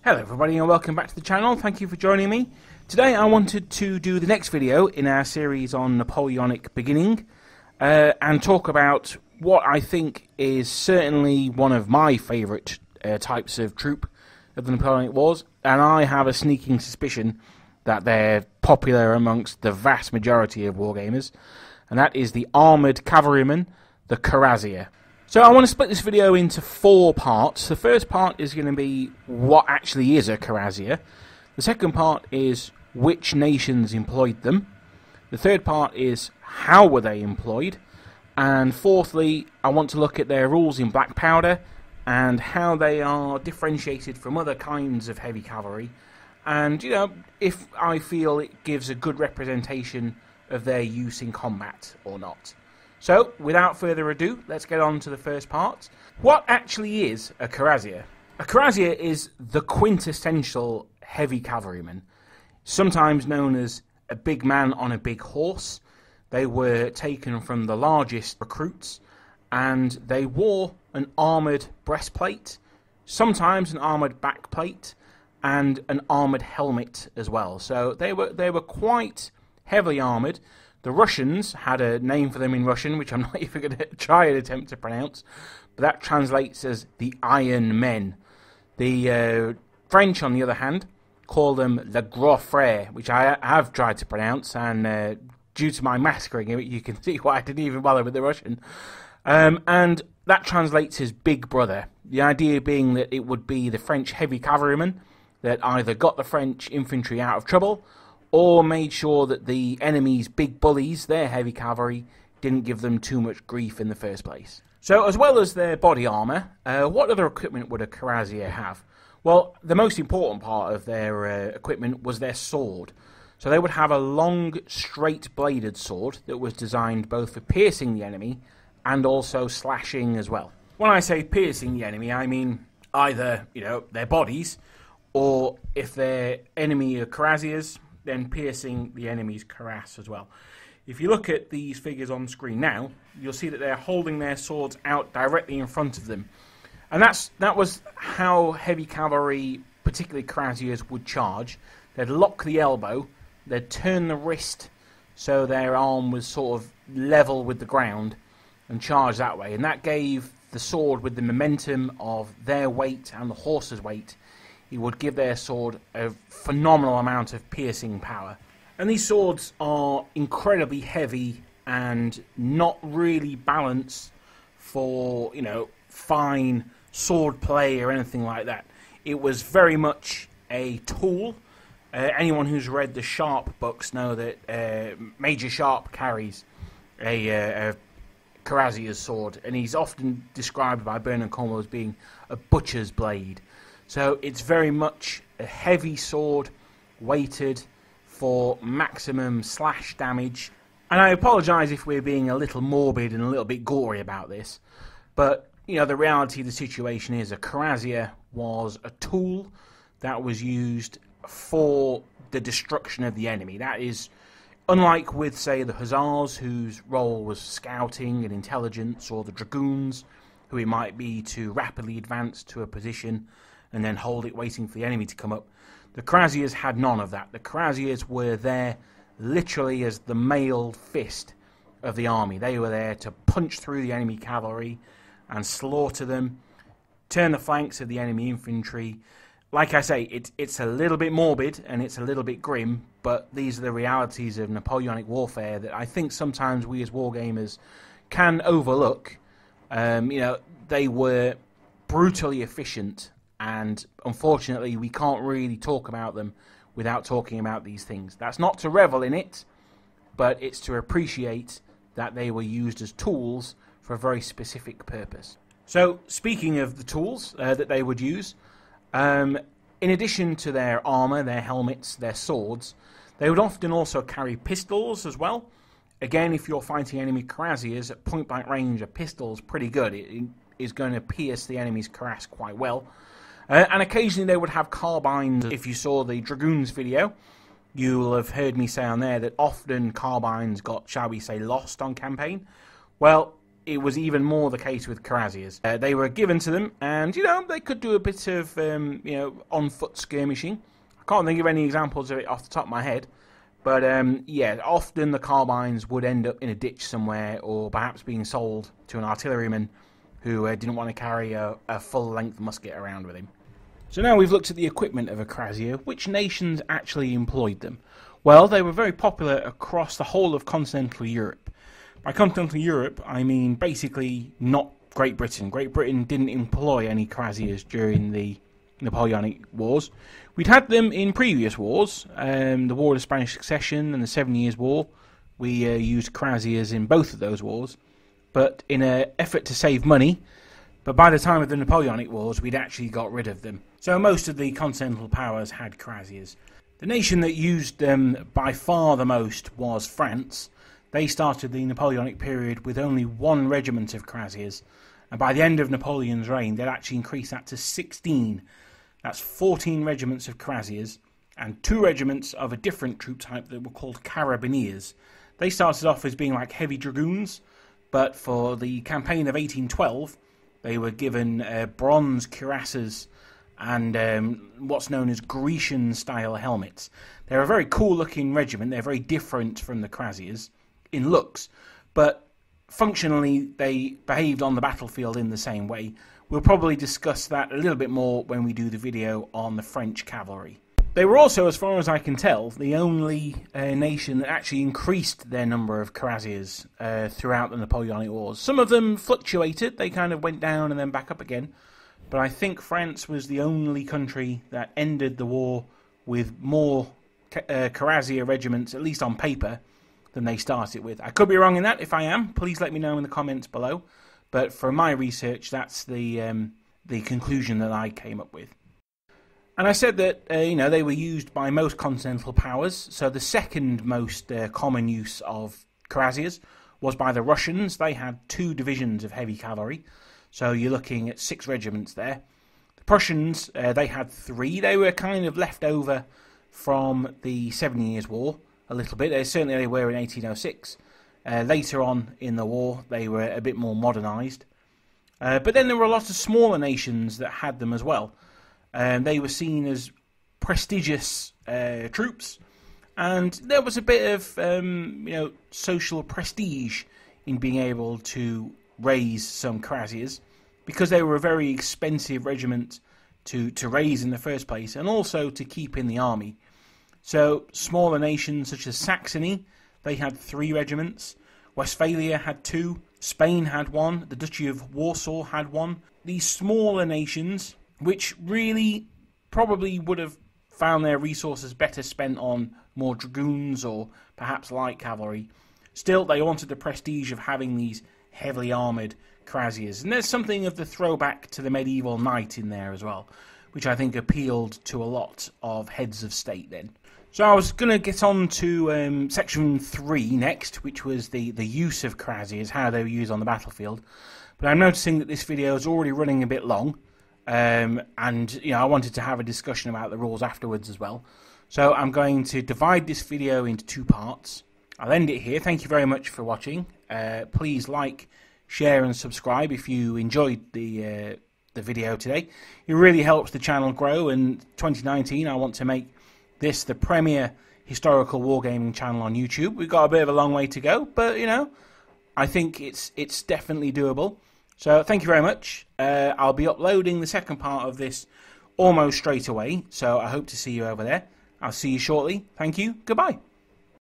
Hello everybody and welcome back to the channel. Thank you for joining me. Today I wanted to do the next video in our series on Napoleonic beginning and talk about what I think is certainly one of my favourite types of troop of the Napoleonic Wars, and I have a sneaking suspicion that they're popular amongst the vast majority of wargamers, and that is the armoured cavalryman, the Cuirassier. So I want to split this video into 4 parts. The first part is going to be what actually is a Cuirassier. The second part is which nations employed them. The third part is how were they employed. And fourthly, I want to look at their rules in black powder and how they are differentiated from other kinds of heavy cavalry. And, you know, if I feel it gives a good representation of their use in combat or not. So, without further ado, let's get on to the first part. What actually is a Cuirassier? A Cuirassier is the quintessential heavy cavalryman, sometimes known as a big man on a big horse. They were taken from the largest recruits, and they wore an armoured breastplate, sometimes an armoured backplate, and an armoured helmet as well. So they were quite heavily armoured. The Russians had a name for them in Russian, which I'm not even going to try and attempt to pronounce, but that translates as the Iron Men. The French, on the other hand, call them le Gros Frères, which I have tried to pronounce, and due to my massacring of it, you can see why I didn't even bother with the Russian. And that translates as Big Brother, the idea being that it would be the French heavy cavalryman that either got the French infantry out of trouble, or made sure that the enemy's big bullies, their heavy cavalry, didn't give them too much grief in the first place. So, as well as their body armour, what other equipment would a Cuirassier have? Well, the most important part of their equipment was their sword. So they would have a long, straight-bladed sword that was designed both for piercing the enemy and also slashing as well. When I say piercing the enemy, I mean either, you know, their bodies, or if their enemy are Cuirassiers, then piercing the enemy's cuirass as well. If you look at these figures on screen now, you'll see that they're holding their swords out directly in front of them. And that was how heavy cavalry, particularly Cuirassiers, would charge. They'd lock the elbow, they'd turn the wrist so their arm was sort of level with the ground, and charge that way. And that gave the sword, with the momentum of their weight and the horse's weight, it would give their sword a phenomenal amount of piercing power. And these swords are incredibly heavy and not really balanced for, you know, fine sword play or anything like that. It was very much a tool. Anyone who's read the Sharp books know that Major Sharp carries a Cuirassier's sword, and he's often described by Bernard Cornwell as being a butcher's blade. So it's very much a heavy sword, weighted for maximum slash damage. And I apologise if we're being a little morbid and a little bit gory about this, but you know, the reality of the situation is a Cuirassier was a tool that was used for the destruction of the enemy. That is, unlike with, say, the Hussars, whose role was scouting and intelligence, or the Dragoons, who it might be to rapidly advance to a position and then hold it waiting for the enemy to come up. The Cuirassiers had none of that. The Cuirassiers were there literally as the mailed fist of the army. They were there to punch through the enemy cavalry and slaughter them, turn the flanks of the enemy infantry. Like I say, it's a little bit morbid and it's a little bit grim, but these are the realities of Napoleonic warfare that I think sometimes we as wargamers can overlook. You know, they were brutally efficient, and unfortunately we can't really talk about them without talking about these things. That's not to revel in it, but it's to appreciate that they were used as tools for a very specific purpose. So, speaking of the tools that they would use, in addition to their armour, their helmets, their swords, they would often also carry pistols as well. Again, if you're fighting enemy Cuirassiers at point-blank range, a pistol's pretty good. It is going to pierce the enemy's cuirass quite well. And occasionally they would have carbines. If you saw the Dragoons video, you'll have heard me say on there that often carbines got, shall we say, lost on campaign. Well, it was even more the case with Cuirassiers. They were given to them, and, they could do a bit of, on-foot skirmishing. I can't think of any examples of it off the top of my head. But, yeah, often the carbines would end up in a ditch somewhere, or perhaps being sold to an artilleryman who didn't want to carry a full-length musket around with him. So now we've looked at the equipment of a Cuirassier. Which nations actually employed them? Well, they were very popular across the whole of continental Europe. By continental Europe, I mean basically not Great Britain. Great Britain didn't employ any Cuirassiers during the Napoleonic Wars. We'd had them in previous wars, the War of the Spanish Succession and the 7 Years' War. We used Cuirassiers in both of those wars, but in an effort to save money. But by the time of the Napoleonic Wars, we'd actually got rid of them. So most of the continental powers had Cuirassiers. The nation that used them by far the most was France. They started the Napoleonic period with only 1 regiment of Cuirassiers, and by the end of Napoleon's reign, they'd actually increased that to 16. That's 14 regiments of Cuirassiers, and 2 regiments of a different troop type that were called Carabiniers. They started off as being like heavy dragoons, but for the campaign of 1812, they were given bronze cuirasses and what's known as Grecian-style helmets. They're a very cool-looking regiment. They're very different from the Cuirassiers in looks, but functionally they behaved on the battlefield in the same way. We'll probably discuss that a little bit more when we do the video on the French cavalry. They were also, as far as I can tell, the only nation that actually increased their number of Cuirassiers throughout the Napoleonic Wars. Some of them fluctuated, they kind of went down and then back up again, but I think France was the only country that ended the war with more Cuirassier regiments, at least on paper, than they started with. I could be wrong in that. If I am, please let me know in the comments below. But from my research, that's the conclusion that I came up with. And I said that they were used by most continental powers. So the second most common use of Cuirassiers was by the Russians. They had 2 divisions of heavy cavalry. So you're looking at 6 regiments there. The Prussians, they had 3. They were kind of left over from the 7 Years' War a little bit. Certainly they were in 1806. Later on in the war, they were a bit more modernised. But then there were a lot of smaller nations that had them as well. They were seen as prestigious troops, and there was a bit of social prestige in being able to raise some Cuirassiers, because they were a very expensive regiment to raise in the first place, and also to keep in the army. So smaller nations such as Saxony, they had 3 regiments. Westphalia had 2. Spain had 1. The Duchy of Warsaw had 1. These smaller nations, which really probably would have found their resources better spent on more dragoons or perhaps light cavalry, still they wanted the prestige of having these heavily armoured Cuirassiers. And there's something of the throwback to the medieval knight in there as well, which I think appealed to a lot of heads of state then. So I was going to get on to section 3 next, which was the use of Cuirassiers, how they were used on the battlefield. But I'm noticing that this video is already running a bit long, and I wanted to have a discussion about the rules afterwards as well. So I'm going to divide this video into 2 parts. I'll end it here. Thank you very much for watching. Please like, share and subscribe if you enjoyed the video today. It really helps the channel grow, and 2019 I want to make this the premier historical wargaming channel on YouTube. We've got a bit of a long way to go, but I think it's definitely doable. So thank you very much. I'll be uploading the second part of this almost straight away, so I hope to see you over there. I'll see you shortly. Thank you. Goodbye.